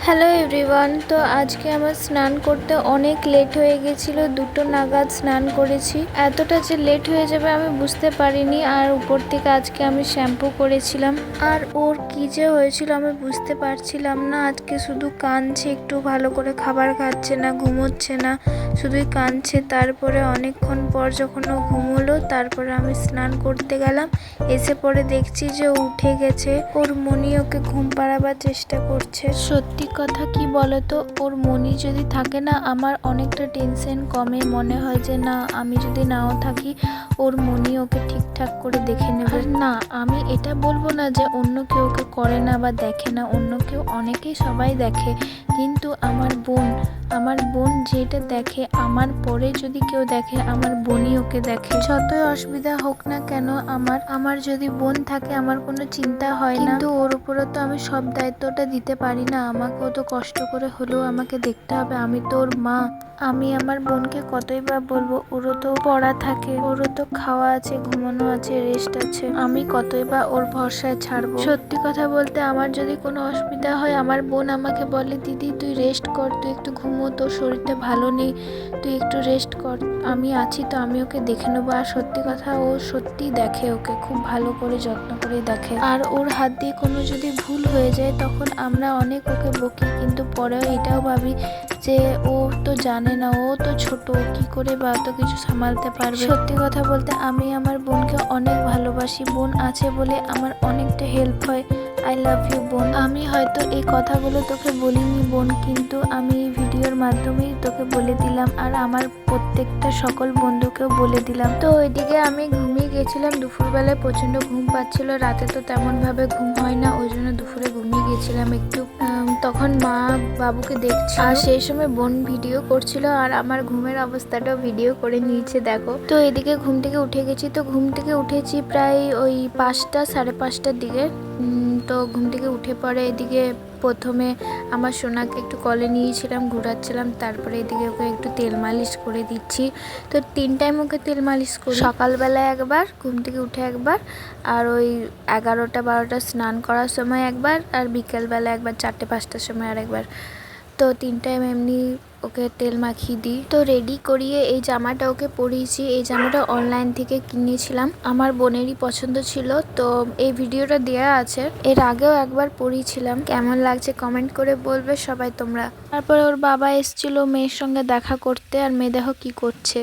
Hello everyone. তো আজকে আমার স্নান করতে অনেক লেট হয়ে গেছিলো, 2টো নাগাদ স্নান করেছি। এতটা যে লেট হয়ে যাবে আমি বুঝতে পারিনি। আর উপর থেকে আজকে আমি শ্যাম্পু করেছিলাম, আর ওর কি যে হয়েছিল আমি বুঝতে পারছিলাম না। আজকে শুধু কাঁদছে, একটু ভালো করে খাবার খাচ্ছে না, ঘুমোচ্ছে না, শুধুই কাঁদছে। তারপরে অনেকক্ষণ পর যখন ও ঘুমোলো তারপরে আমি স্নান করতে গেলাম। এসে পরে দেখছি যে উঠে গেছে। ওর মনি ওকে ঘুম পাড়াবার চেষ্টা করছে। সত্যি কথা কি বলতো, ওর মনি যদি থাকে না আমার অনেকটা টেনশন কমে। মনে হয় যে না, আমি যদি নাও থাকি ওর মনি ওকে ঠিকঠাক করে দেখে নেবে। না, আমি এটা বলবো না যে অন্য কেউ ওকে করে না বা দেখে না, অন্য কেউ অনেকেই সবাই দেখে, কিন্তু আমার বোন যেটা দেখে, আমার পরে যদি কেউ দেখে আমার বোনই ওকে দেখে। যতই অসুবিধা হোক না কেন আমার যদি বোন থাকে আমার কোনো চিন্তা হয় না, কিন্তু ওর উপরে তো আমি সব দায়িত্বটা দিতে পারি না। আমাকেও তো কষ্ট করে হলেও আমাকে দেখতে হবে, আমি তো ওর মা। আমি আমার বোনকে কতই বা বলবো, ওরও তো পড়া থাকে, ওরও তো খাওয়া আছে, ঘুমানো আছে, রেস্ট আছে। আমি কতই বা ওর ভরসায় ছাড়বো। সত্যি কথা বলতে আমার যদি কোনো অসুবিধা হয় আমার বোন আমাকে বলে, দিদি তুই রেস্ট কর, তুই একটু ঘুমো, তোর শরীরটা ভালো নেই, তুই একটু রেস্ট কর, আমি আছি তো, আমি ওকে দেখে নেবো। আর সত্যি কথা, ও সত্যিই দেখে, ওকে খুব ভালো করে যত্ন করে দেখে। আর ওর হাত দিয়ে কোনো যদি ভুল হয়ে যায় তখন আমরা অনেক ওকে বকি, কিন্তু পরেও এটাও ভাবি যে ও তো জানে না, ও তো ছোট, কি করে বা অত কিছু সামালতে পারবে। সত্যি কথা বলতে আমি আমার বোনকে অনেক ভালোবাসি। বোন আছে বলে আমার অনেকটা হেল্প হয়। আই লাভ ইউ বোন। আমি হয়তো এই কথাগুলো তোকে বলিনি বোন, কিন্তু আমি এই ভিডিওর মাধ্যমেই তোকে বলে দিলাম, আর আমার প্রত্যেকটা সকল বন্ধুকেও বলে দিলাম। তো ওইদিকে আমি ঘুমিয়ে গেছিলাম, দুপুরবেলায় প্রচন্ড ঘুম পাচ্ছিল, রাতে তো তেমন ভাবে ঘুম হয় না, ওই জন্য দুপুরে ঘুমিয়ে গেছিলাম একটু। তখন মা বাবুকে দেখছিল, আর সেই সময় বোন ভিডিও করছিল, আর আমার ঘুমের অবস্থাটাও ভিডিও করে নিয়েছে দেখো। তো এদিকে ঘুম থেকে উঠে গেছি। তো ঘুম থেকে উঠেছি প্রায় ওই 5টা সাড়ে 5টার দিকে। তো ঘুম থেকে উঠে পরে এদিকে প্রথমে আমার সোনাকে একটু কলে নিয়েছিলাম, ঘোরাচ্ছিলাম, তারপরে এদিকে ওকে একটু তেল মালিশ করে দিচ্ছি। তো 3 টাইম ওকে তেল মালিশ করি, সকালবেলায় একবার, ঘুম থেকে উঠে একবার, আর ওই 11টা 12টা স্নান করার সময় একবার, আর বিকেলবেলা একবার 4টে 5টার সময় আর একবার। তো 3 টাইম এমনি ওকে তেল মাখিয়ে দিই। তো রেডি করিয়ে এই জামাটা ওকে পরিয়েছি। এই জামাটা অনলাইন থেকে কিনেছিলাম, আমার বোনেরই পছন্দ ছিল, তো এই ভিডিওটা দেয়া আছে। এর আগেও একবার পরিয়েছিলাম, কেমন লাগছে কমেন্ট করে বলবে সবাই তোমরা। তারপরে ওর বাবা এসেছিল মেয়ের সঙ্গে দেখা করতে, আর মেয়ে দেখো কি করছে।